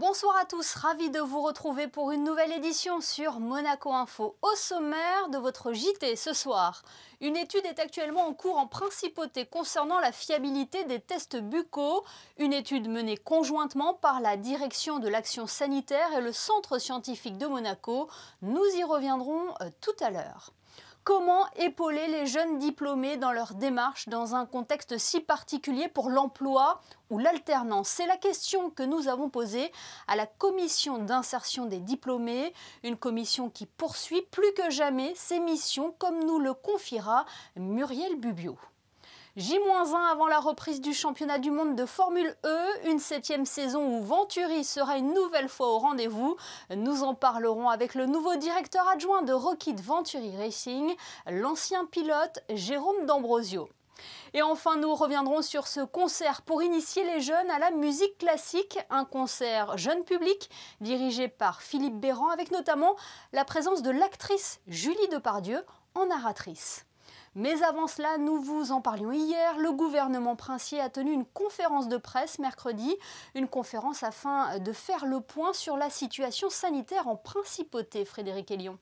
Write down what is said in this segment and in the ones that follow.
Bonsoir à tous, ravi de vous retrouver pour une nouvelle édition sur Monaco Info. Au sommaire de votre JT ce soir, une étude est actuellement en cours en principauté concernant la fiabilité des tests buccaux. Une étude menée conjointement par la direction de l'action sanitaire et le centre scientifique de Monaco. Nous y reviendrons tout à l'heure. Comment épauler les jeunes diplômés dans leur démarche dans un contexte si particulier pour l'emploi ou l'alternance? C'est la question que nous avons posée à la commission d'insertion des diplômés, une commission qui poursuit plus que jamais ses missions comme nous le confiera Muriel Bubio. J-1 avant la reprise du championnat du monde de Formule E, une 7e saison où Venturi sera une nouvelle fois au rendez-vous. Nous en parlerons avec le nouveau directeur adjoint de Rocket Venturi Racing, l'ancien pilote Jérôme D'Ambrosio. Et enfin, nous reviendrons sur ce concert pour initier les jeunes à la musique classique, un concert jeune public dirigé par Philippe Béran avec notamment la présence de l'actrice Julie Depardieu en narratrice. Mais avant cela, nous vous en parlions hier, le gouvernement princier a tenu une conférence de presse mercredi, une conférence afin de faire le point sur la situation sanitaire en principauté, Frédéric Hélion.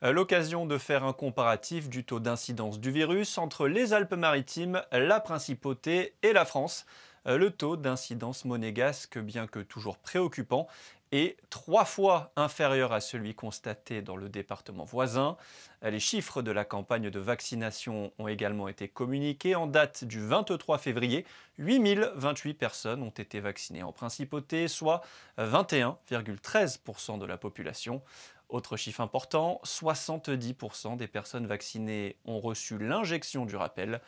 L'occasion de faire un comparatif du taux d'incidence du virus entre les Alpes-Maritimes, la Principauté et la France. Le taux d'incidence monégasque, bien que toujours préoccupant, est 3 fois inférieur à celui constaté dans le département voisin. Les chiffres de la campagne de vaccination ont également été communiqués. En date du 23 février, 8028 personnes ont été vaccinées en Principauté, soit 21,13% de la population. Autre chiffre important, 70% des personnes vaccinées ont reçu l'injection du rappel.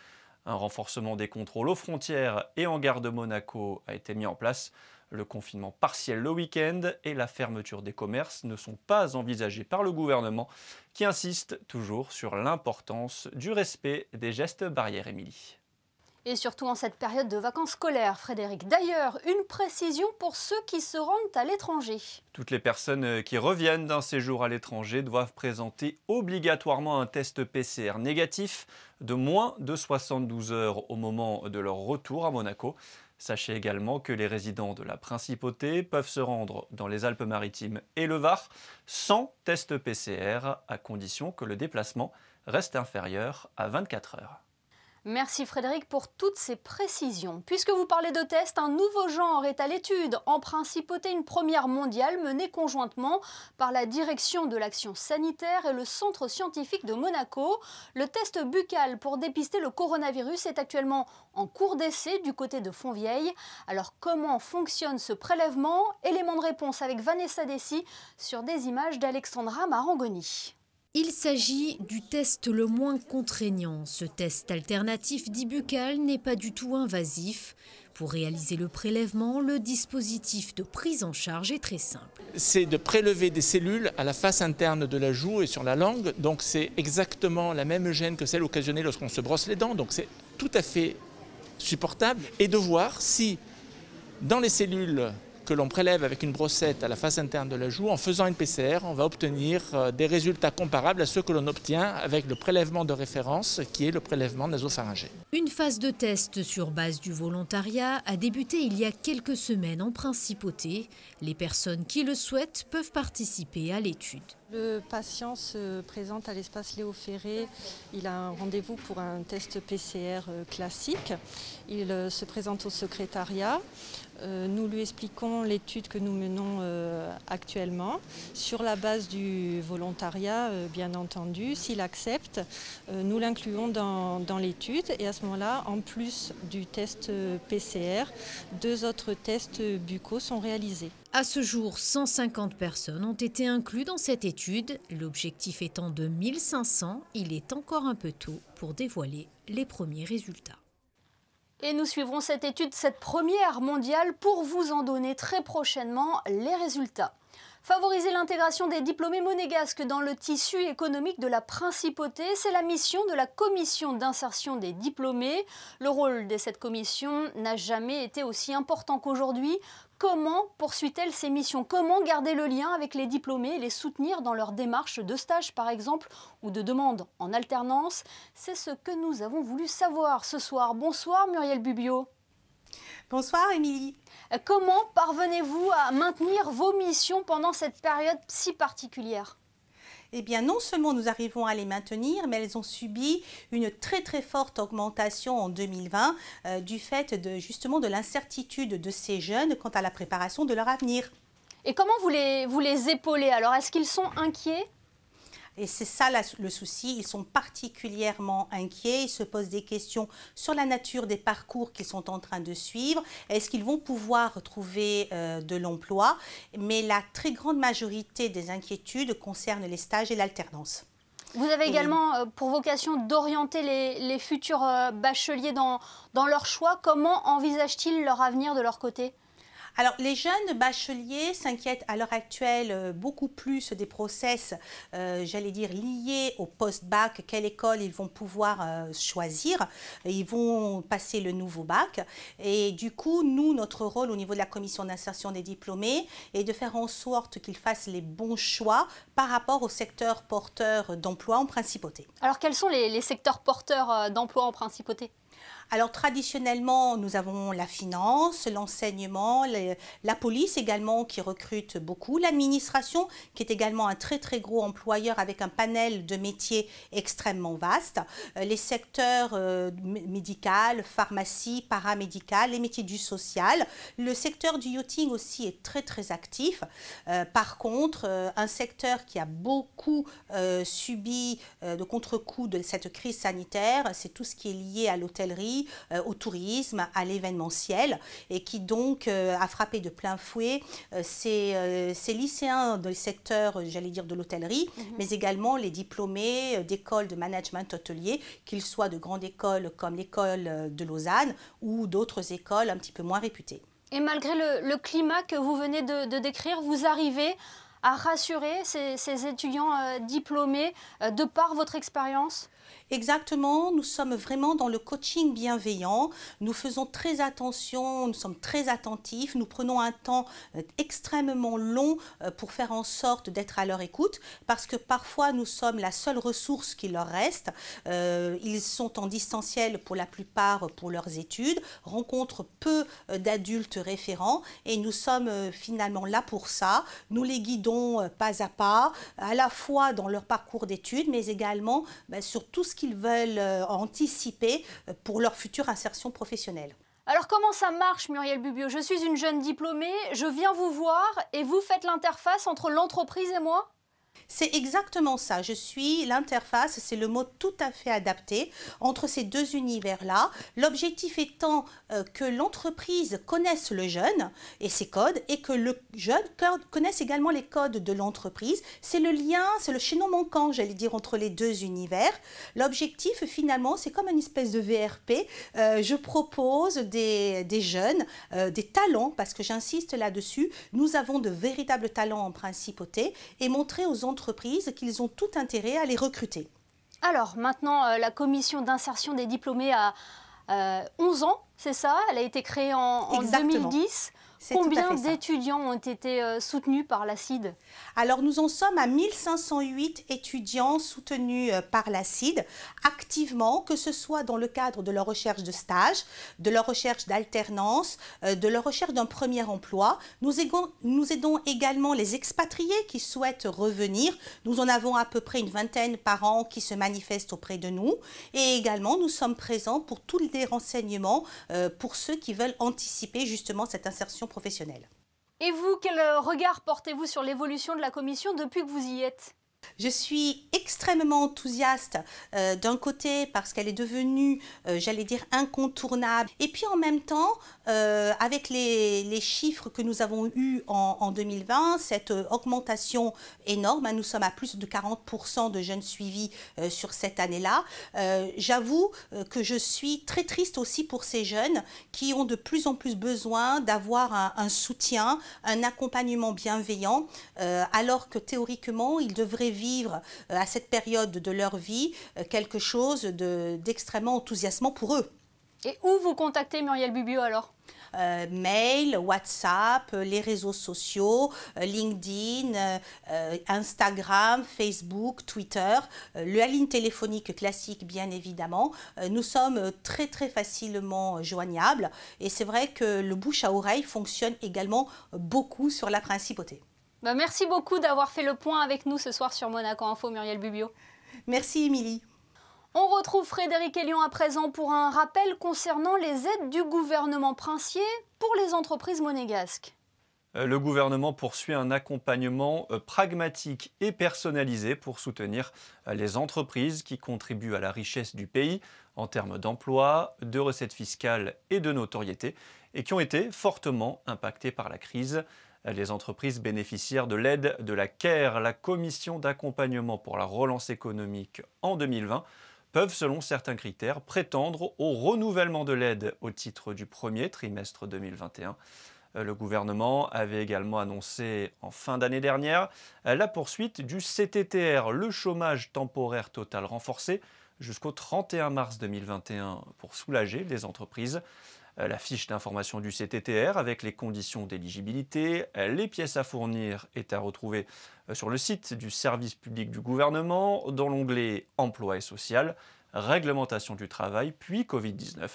Un renforcement des contrôles aux frontières et en gare de Monaco a été mis en place. Le confinement partiel le week-end et la fermeture des commerces ne sont pas envisagés par le gouvernement qui insiste toujours sur l'importance du respect des gestes barrières, Émilie. Et surtout en cette période de vacances scolaires, Frédéric. D'ailleurs, une précision pour ceux qui se rendent à l'étranger. Toutes les personnes qui reviennent d'un séjour à l'étranger doivent présenter obligatoirement un test PCR négatif de moins de 72 heures au moment de leur retour à Monaco. Sachez également que les résidents de la Principauté peuvent se rendre dans les Alpes-Maritimes et le Var sans test PCR, à condition que le déplacement reste inférieur à 24 heures. Merci Frédéric pour toutes ces précisions. Puisque vous parlez de tests, un nouveau genre est à l'étude. En Principauté, une première mondiale menée conjointement par la direction de l'action sanitaire et le centre scientifique de Monaco. Le test buccal pour dépister le coronavirus est actuellement en cours d'essai du côté de Fontvieille. Alors comment fonctionne ce prélèvement? Élément de réponse avec Vanessa Dessy sur des images d'Alexandra Marangoni. Il s'agit du test le moins contraignant. Ce test alternatif dit buccal n'est pas du tout invasif. Pour réaliser le prélèvement, le dispositif de prise en charge est très simple. C'est de prélever des cellules à la face interne de la joue et sur la langue. Donc c'est exactement la même gêne que celle occasionnée lorsqu'on se brosse les dents. Donc c'est tout à fait supportable. Et de voir si dans les cellules que l'on prélève avec une brossette à la face interne de la joue, en faisant une PCR, on va obtenir des résultats comparables à ceux que l'on obtient avec le prélèvement de référence, qui est le prélèvement nasopharyngé. Une phase de test sur base du volontariat a débuté il y a quelques semaines en Principauté. Les personnes qui le souhaitent peuvent participer à l'étude. Le patient se présente à l'espace Léo Ferré, il a un rendez-vous pour un test PCR classique. Il se présente au secrétariat. Nous lui expliquons l'étude que nous menons actuellement. Sur la base du volontariat, bien entendu, s'il accepte, nous l'incluons dans l'étude. Et à ce moment-là, en plus du test PCR, 2 autres tests buccaux sont réalisés. À ce jour, 150 personnes ont été incluses dans cette étude. L'objectif étant de 1500, il est encore un peu tôt pour dévoiler les premiers résultats. Et nous suivrons cette étude, cette première mondiale, pour vous en donner très prochainement les résultats. Favoriser l'intégration des diplômés monégasques dans le tissu économique de la Principauté, c'est la mission de la commission d'insertion des diplômés. Le rôle de cette commission n'a jamais été aussi important qu'aujourd'hui. Comment poursuit-elle ses missions? Comment garder le lien avec les diplômés et les soutenir dans leur démarche de stage par exemple ou de demande en alternance? C'est ce que nous avons voulu savoir ce soir. Bonsoir Muriel Bubio. Bonsoir Émilie. Comment parvenez-vous à maintenir vos missions pendant cette période si particulière ? Eh bien, non seulement nous arrivons à les maintenir, mais elles ont subi une très très forte augmentation en 2020 du fait justement de l'incertitude de ces jeunes quant à la préparation de leur avenir. Et comment vous les épaulez alors? Est-ce qu'ils sont inquiets? Et c'est ça le souci, ils sont particulièrement inquiets, ils se posent des questions sur la nature des parcours qu'ils sont en train de suivre, est-ce qu'ils vont pouvoir trouver de l'emploi, mais la très grande majorité des inquiétudes concernent les stages et l'alternance. Vous avez également pour vocation d'orienter les futurs bacheliers dans leur choix. Comment envisagent-ils leur avenir de leur côté ? Alors, les jeunes bacheliers s'inquiètent à l'heure actuelle beaucoup plus des process, j'allais dire, liés au post-bac, quelle école ils vont pouvoir choisir. Ils vont passer le nouveau bac. Et du coup, nous, notre rôle au niveau de la commission d'insertion des diplômés est de faire en sorte qu'ils fassent les bons choix par rapport au secteur porteur d'emploi en principauté. Alors, quels sont les secteurs porteurs d'emploi en principauté ? Alors traditionnellement, nous avons la finance, l'enseignement, la police également qui recrute beaucoup, l'administration qui est également un très très gros employeur avec un panel de métiers extrêmement vaste, les secteurs médical, pharmacie, paramédical, les métiers du social, le secteur du yachting aussi est très très actif. Par contre, un secteur qui a beaucoup subi de contre-coup de cette crise sanitaire, c'est tout ce qui est lié à l'hôtellerie, au tourisme, à l'événementiel et qui donc a frappé de plein fouet ces lycéens du secteur, j'allais dire, de l'hôtellerie, mais également les diplômés d'écoles de management hôtelier, qu'ils soient de grandes écoles comme l'école de Lausanne ou d'autres écoles un petit peu moins réputées. Et malgré le climat que vous venez de décrire, vous arrivez à rassurer ces étudiants diplômés de par votre expérience ? Exactement, nous sommes vraiment dans le coaching bienveillant, nous faisons très attention, nous sommes très attentifs, nous prenons un temps extrêmement long pour faire en sorte d'être à leur écoute parce que parfois nous sommes la seule ressource qui leur reste. Ils sont en distanciel pour la plupart pour leurs études, rencontrent peu d'adultes référents et nous sommes finalement là pour ça. Nous les guidons pas à la fois dans leur parcours d'études mais également sur tout ce qu'ils veulent anticiper pour leur future insertion professionnelle. Alors comment ça marche, Muriel Bubio? Je suis une jeune diplômée, je viens vous voir et vous faites l'interface entre l'entreprise et moi? C'est exactement ça, je suis l'interface, c'est le mot tout à fait adapté entre ces deux univers-là. L'objectif étant que l'entreprise connaisse le jeune et ses codes et que le jeune connaisse également les codes de l'entreprise. C'est le lien, c'est le chaînon manquant, j'allais dire, entre les deux univers. L'objectif finalement, c'est comme une espèce de VRP. Je propose des jeunes, des talents, parce que j'insiste là-dessus, nous avons de véritables talents en principauté et montrer aux entreprises qu'ils ont tout intérêt à les recruter. Alors maintenant, la commission d'insertion des diplômés a 11 ans, c'est ça? Elle a été créée en 2010. Combien d'étudiants ont été soutenus par la CID? Alors nous en sommes à 1508 étudiants soutenus par la CID activement, que ce soit dans le cadre de leur recherche de stage, de leur recherche d'alternance, de leur recherche d'un premier emploi. Nous aidons également les expatriés qui souhaitent revenir. Nous en avons à peu près une vingtaine par an qui se manifestent auprès de nous. Et également, nous sommes présents pour tous les renseignements pour ceux qui veulent anticiper justement cette insertion professionnelle. Et vous, quel regard portez-vous sur l'évolution de la commission depuis que vous y êtes ? Je suis extrêmement enthousiaste d'un côté parce qu'elle est devenue, j'allais dire, incontournable. Et puis en même temps, avec les chiffres que nous avons eus en 2020, cette augmentation énorme, nous sommes à plus de 40% de jeunes suivis sur cette année-là. J'avoue que je suis très triste aussi pour ces jeunes qui ont de plus en plus besoin d'avoir un soutien, un accompagnement bienveillant, alors que théoriquement, ils devraient vivre à cette période de leur vie quelque chose d'extrêmement enthousiasmant pour eux. Et où vous contactez Muriel Bubio alors ? mail, WhatsApp, les réseaux sociaux, LinkedIn, Instagram, Facebook, Twitter, la ligne téléphonique classique bien évidemment. Nous sommes très facilement joignables et c'est vrai que le bouche à oreille fonctionne également beaucoup sur la principauté. Merci beaucoup d'avoir fait le point avec nous ce soir sur Monaco Info, Muriel Bubio. Merci Émilie. On retrouve Frédéric Elion à présent pour un rappel concernant les aides du gouvernement princier pour les entreprises monégasques. Le gouvernement poursuit un accompagnement pragmatique et personnalisé pour soutenir les entreprises qui contribuent à la richesse du pays en termes d'emploi, de recettes fiscales et de notoriété et qui ont été fortement impactées par la crise. Les entreprises bénéficiaires de l'aide de la CARE, la Commission d'accompagnement pour la relance économique en 2020, peuvent, selon certains critères, prétendre au renouvellement de l'aide au titre du premier trimestre 2021. Le gouvernement avait également annoncé en fin d'année dernière la poursuite du CTTR, le chômage temporaire total renforcé, jusqu'au 31 mars 2021 pour soulager les entreprises. La fiche d'information du CTTR avec les conditions d'éligibilité, les pièces à fournir est à retrouver sur le site du service public du gouvernement dans l'onglet Emploi et social, Réglementation du travail, puis Covid-19.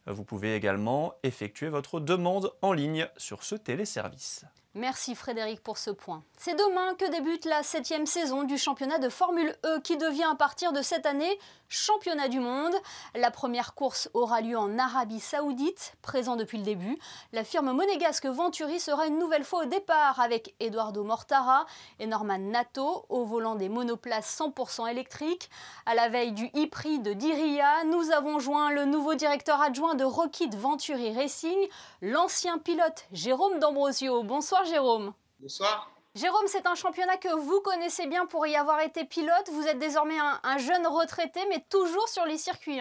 Vous pouvez également effectuer votre demande en ligne sur ce téléservice. Merci Frédéric pour ce point. C'est demain que débute la 7e saison du championnat de Formule E qui devient à partir de cette année championnat du monde. La première course aura lieu en Arabie Saoudite, présent depuis le début. La firme monégasque Venturi sera une nouvelle fois au départ avec Eduardo Mortara et Norman Nato au volant des monoplaces 100% électriques. À la veille du e-prix de Diriyah, nous avons joint le nouveau directeur adjoint de Rocket Venturi Racing, l'ancien pilote Jérôme D'Ambrosio. Bonsoir Jérôme. Bonsoir. Jérôme, c'est un championnat que vous connaissez bien pour y avoir été pilote. Vous êtes désormais un jeune retraité, mais toujours sur les circuits.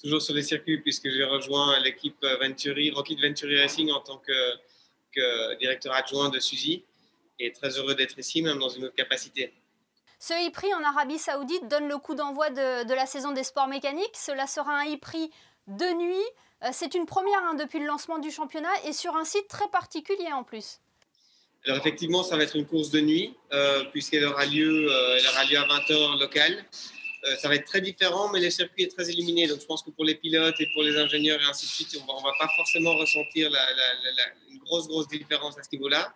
Toujours sur les circuits, puisque j'ai rejoint l'équipe Venturi, Rocket Venturi Racing en tant que directeur adjoint de Suzy. Et très heureux d'être ici, même dans une autre capacité. Ce e-prix en Arabie Saoudite donne le coup d'envoi de la saison des sports mécaniques. Cela sera un e-prix de nuit. C'est une première depuis le lancement du championnat et sur un site très particulier en plus. Alors effectivement, ça va être une course de nuit puisqu'elle aura lieu à 20h locale. Ça va être très différent, mais le circuit est très illuminé. Donc je pense que pour les pilotes et pour les ingénieurs et ainsi de suite, on va pas forcément ressentir une grosse différence à ce niveau-là.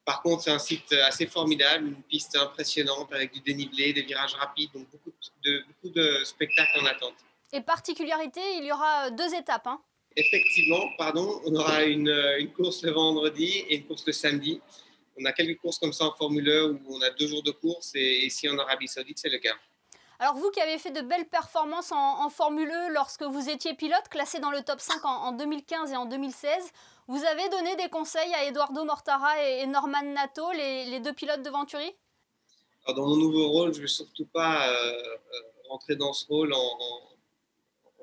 Par contre, c'est un site assez formidable, une piste impressionnante avec du dénivelé, des virages rapides, donc beaucoup de spectacles en attente. Et particularité, il y aura 2 étapes. Effectivement, on aura une course le vendredi et une course le samedi. On a quelques courses comme ça en Formule 1 où on a 2 jours de course et ici en Arabie Saoudite, c'est le cas. Alors vous qui avez fait de belles performances en Formule 1 lorsque vous étiez pilote, classé dans le top 5 en 2015 et en 2016, vous avez donné des conseils à Eduardo Mortara et Norman Nato, les 2 pilotes de Venturi? Alors dans mon nouveau rôle, je ne vais surtout pas rentrer dans ce rôle en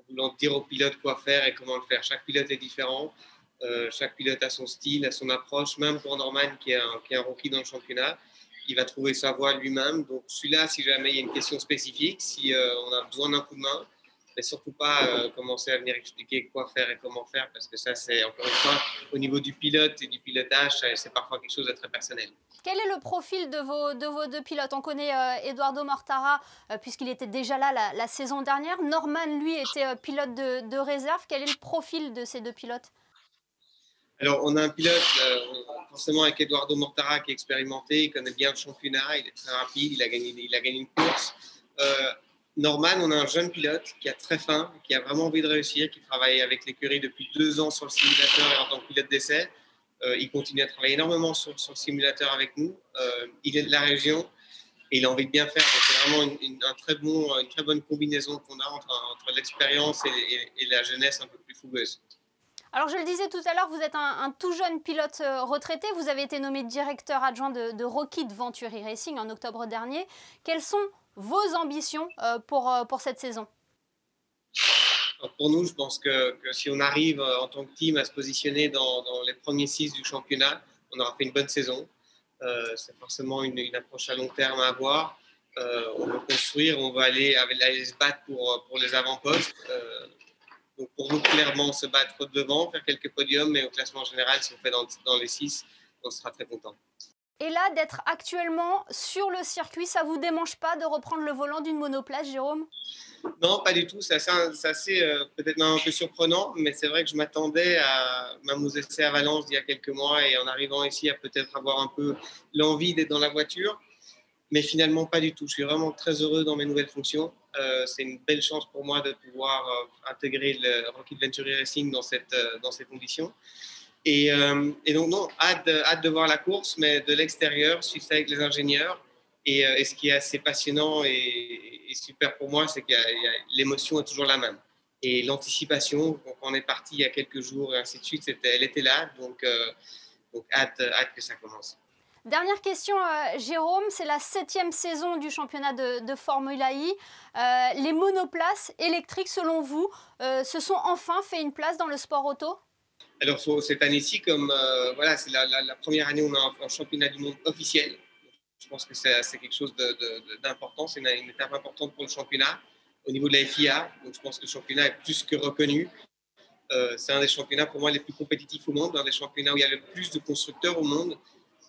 voulant dire aux pilotes quoi faire et comment le faire. Chaque pilote est différent, chaque pilote a son style, a son approche. Même pour Norman, qui est un rookie dans le championnat, il va trouver sa voie lui-même. Donc je suis là si jamais il y a une question spécifique, si on a besoin d'un coup de main, mais surtout pas commencer à venir expliquer quoi faire et comment faire, parce que ça, c'est encore une fois, au niveau du pilote et du pilotage, c'est parfois quelque chose de très personnel. Quel est le profil de vos 2 pilotes? On connaît Eduardo Mortara, puisqu'il était déjà là la saison dernière. Norman, lui, était pilote de réserve. Quel est le profil de ces 2 pilotes? Alors, on a un pilote, forcément avec Eduardo Mortara, qui est expérimenté, il connaît bien le championnat, il est très rapide, il a gagné une course. Norman, on a un jeune pilote qui a très faim, qui a vraiment envie de réussir, qui travaille avec l'écurie depuis 2 ans sur le simulateur et en tant que pilote d'essai. Il continue à travailler énormément sur le simulateur avec nous. Il est de la région et il a envie de bien faire. Donc c'est vraiment une très bonne combinaison qu'on a entre l'expérience et la jeunesse un peu plus fougueuse. Alors je le disais tout à l'heure, vous êtes un tout jeune pilote retraité. Vous avez été nommé directeur adjoint de Rocket Venturi Racing en octobre dernier. Quelles sont vos ambitions pour cette saison? Alors pour nous, je pense que si on arrive en tant que team à se positionner dans les premiers 6 du championnat, on aura fait une bonne saison. C'est forcément une approche à long terme à avoir. On veut construire, on va aller se battre pour les avant-postes. Donc pour nous, clairement, se battre devant, faire quelques podiums, mais au classement général, si on fait dans les 6, on sera très content. Et là, d'être actuellement sur le circuit, ça vous démange pas de reprendre le volant d'une monoplace, Jérôme? Non, pas du tout. C'est assez peut-être même un peu surprenant, mais c'est vrai que je m'attendais même aux essais à Valence il y a quelques mois et en arrivant ici à peut-être avoir un peu l'envie d'être dans la voiture. Mais finalement, pas du tout. Je suis vraiment très heureux dans mes nouvelles fonctions. C'est une belle chance pour moi de pouvoir intégrer le Rocket Venturi Racing dans ces conditions. Et donc, non, hâte de voir la course, mais de l'extérieur, suivre ça avec les ingénieurs. Et ce qui est assez passionnant et super pour moi, c'est que l'émotion est toujours la même. Et l'anticipation, quand on est parti il y a quelques jours et ainsi de suite, elle était là. Donc hâte que ça commence. Dernière question, Jérôme, c'est la 7e saison du championnat de Formula I. Les monoplaces électriques, selon vous, se sont enfin fait une place dans le sport auto? Alors, cette année-ci, voilà, c'est la première année où on a un championnat du monde officiel. Je pense que c'est quelque chose d'important, c'est une étape importante pour le championnat au niveau de la FIA. Donc, je pense que le championnat est plus que reconnu. C'est un des championnats pour moi les plus compétitifs au monde, un des championnats où il y a le plus de constructeurs au monde.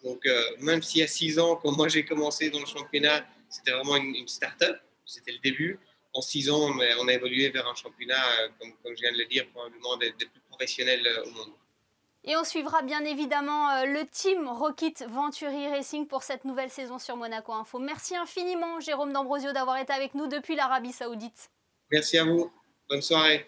Donc, même s'il y a 6 ans, quand moi j'ai commencé dans le championnat, c'était vraiment une start-up, c'était le début. En 6 ans, on a évolué vers un championnat, comme je viens de le dire, probablement des plus professionnels au monde. Et on suivra bien évidemment le team Rocket Venturi Racing pour cette nouvelle saison sur Monaco Info. Merci infiniment, Jérôme D'Ambrosio, d'avoir été avec nous depuis l'Arabie Saoudite. Merci à vous. Bonne soirée.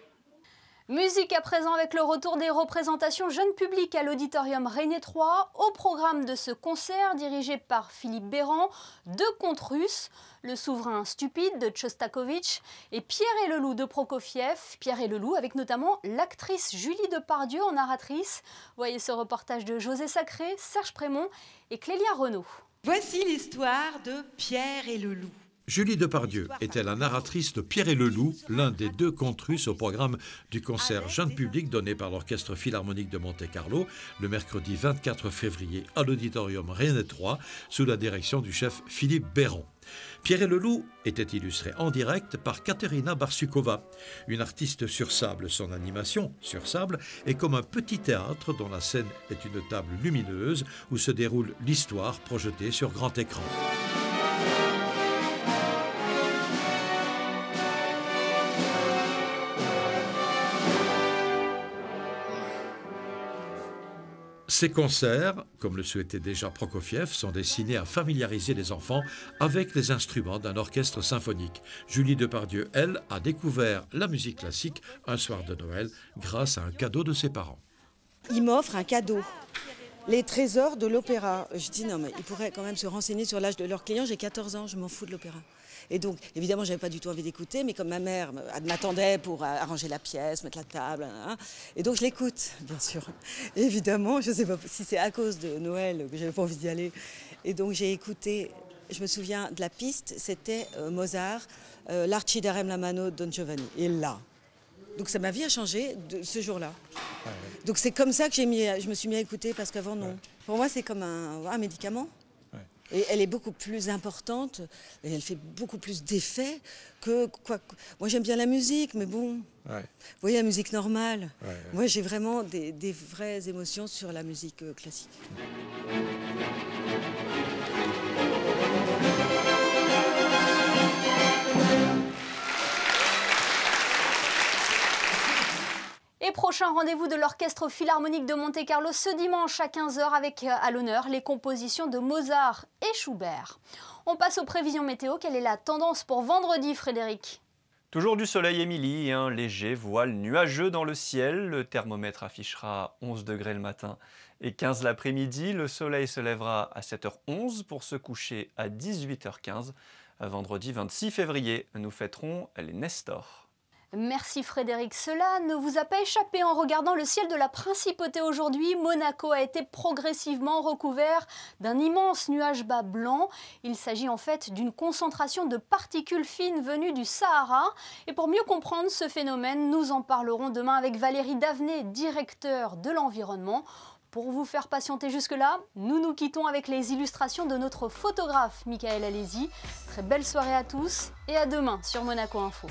Musique à présent avec le retour des représentations jeunes publics à l'auditorium Régnier 3. Au programme de ce concert dirigé par Philippe Béran, 2 contes russes, Le souverain stupide de Tchostakovitch et Pierre et le loup de Prokofiev. Pierre et le loup avec notamment l'actrice Julie Depardieu en narratrice. Voyez ce reportage de José Sacré, Serge Prémont et Clélia Renaud. Voici l'histoire de Pierre et le loup. Julie Depardieu était la narratrice de Pierre et le loup, l'un des 2 contes russes au programme du concert jeune public donné par l'Orchestre Philharmonique de Monte-Carlo le mercredi 24 février à l'auditorium Régnier 3 sous la direction du chef Philippe Béran. Pierre et le loup était illustré en direct par Katerina Barsukova, une artiste sur sable. Son animation, sur sable, est comme un petit théâtre dont la scène est une table lumineuse où se déroule l'histoire projetée sur grand écran. Ces concerts, comme le souhaitait déjà Prokofiev, sont destinés à familiariser les enfants avec les instruments d'un orchestre symphonique. Julie Depardieu, elle, a découvert la musique classique un soir de Noël grâce à un cadeau de ses parents. Il m'offre un cadeau. Les trésors de l'opéra. Je dis non mais ils pourraient quand même se renseigner sur l'âge de leurs clients. J'ai 14 ans, je m'en fous de l'opéra. Et donc, évidemment, je n'avais pas du tout envie d'écouter, mais comme ma mère m'attendait pour arranger la pièce, mettre la table, et donc je l'écoute, bien sûr. Et évidemment, je ne sais pas si c'est à cause de Noël que je n'avais pas envie d'y aller. Et donc j'ai écouté, je me souviens de la piste, c'était Mozart, l'Arcidarem la mano Don Giovanni. Et là, donc ma vie a changé de ce jour-là. Ouais. Donc c'est comme ça que je me suis mis à écouter, parce qu'avant, non. Ouais. Pour moi, c'est comme un médicament. Et elle est beaucoup plus importante, et elle fait beaucoup plus d'effets que quoi. Moi j'aime bien la musique, mais bon, vous voyez la musique normale. Moi j'ai vraiment des vraies émotions sur la musique classique. Et prochain rendez-vous de l'Orchestre Philharmonique de Monte-Carlo ce dimanche à 15h avec à l'honneur les compositions de Mozart et Schubert. On passe aux prévisions météo. Quelle est la tendance pour vendredi, Frédéric? Toujours du soleil, Émilie, et un léger voile nuageux dans le ciel. Le thermomètre affichera 11 degrés le matin et 15 l'après-midi. Le soleil se lèvera à 7h11 pour se coucher à 18h15. Vendredi 26 février, nous fêterons les Nestors. Merci Frédéric. Cela ne vous a pas échappé en regardant le ciel de la Principauté aujourd'hui. Monaco a été progressivement recouvert d'un immense nuage bas blanc. Il s'agit en fait d'une concentration de particules fines venues du Sahara. Et pour mieux comprendre ce phénomène, nous en parlerons demain avec Valérie Davenet, directeur de l'environnement. Pour vous faire patienter jusque-là, nous nous quittons avec les illustrations de notre photographe Michael Alési. Très belle soirée à tous et à demain sur Monaco Info.